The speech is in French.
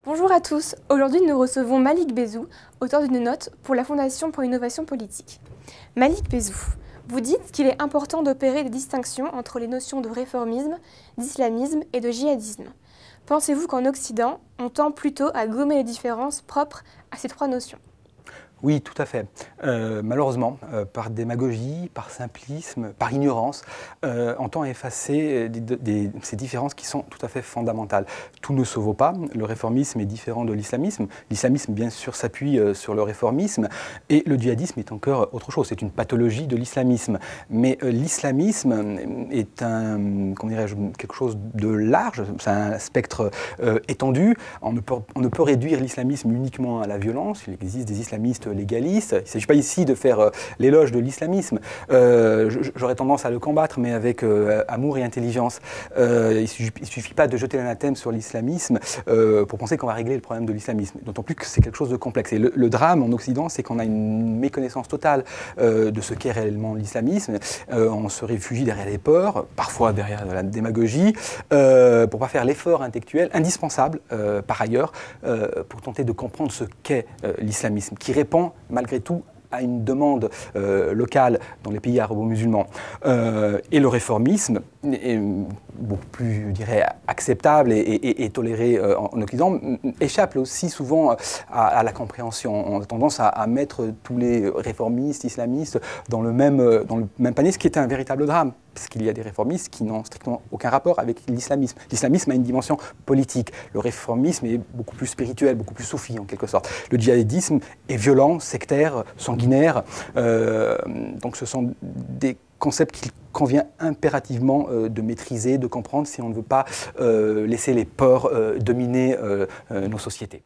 Bonjour à tous, aujourd'hui nous recevons Malik Bezou, auteur d'une note pour la Fondation pour l'innovation politique. Malik Bezou, vous dites qu'il est important d'opérer des distinctions entre les notions de réformisme, d'islamisme et de djihadisme. Pensez-vous qu'en Occident, on tend plutôt à gommer les différences propres à ces trois notions ? Oui, tout à fait. Malheureusement, par démagogie, par simplisme, par ignorance, on tend à effacer ces différences qui sont tout à fait fondamentales. Tout ne se vaut pas. Le réformisme est différent de l'islamisme. L'islamisme, bien sûr, s'appuie sur le réformisme. Et le djihadisme est encore autre chose. C'est une pathologie de l'islamisme. Mais l'islamisme est quelque chose de large. C'est un spectre étendu. On ne peut réduire l'islamisme uniquement à la violence. Il existe des islamistes légaliste. Il ne s'agit pas ici de faire l'éloge de l'islamisme. J'aurais tendance à le combattre, mais avec amour et intelligence. Il ne suffit pas de jeter l'anathème sur l'islamisme pour penser qu'on va régler le problème de l'islamisme. D'autant plus que c'est quelque chose de complexe. Et le drame en Occident, c'est qu'on a une méconnaissance totale de ce qu'est réellement l'islamisme. On se réfugie derrière les peurs, parfois derrière la démagogie, pour ne pas faire l'effort intellectuel indispensable, par ailleurs, pour tenter de comprendre ce qu'est l'islamisme, qui répond malgré tout à une demande locale dans les pays arabo-musulmans. Et le réformisme est beaucoup plus, je dirais, acceptable et toléré en Occident, échappe aussi souvent à la compréhension. On a tendance à mettre tous les réformistes, islamistes dans le même panier, ce qui est un véritable drame, parce qu'il y a des réformistes qui n'ont strictement aucun rapport avec l'islamisme. L'islamisme a une dimension politique. Le réformisme est beaucoup plus spirituel, beaucoup plus soufi en quelque sorte. Le djihadisme est violent, sectaire, sanguinaire. Donc ce sont des concepts qu'il convient impérativement de maîtriser, de comprendre si on ne veut pas laisser les peurs dominer nos sociétés.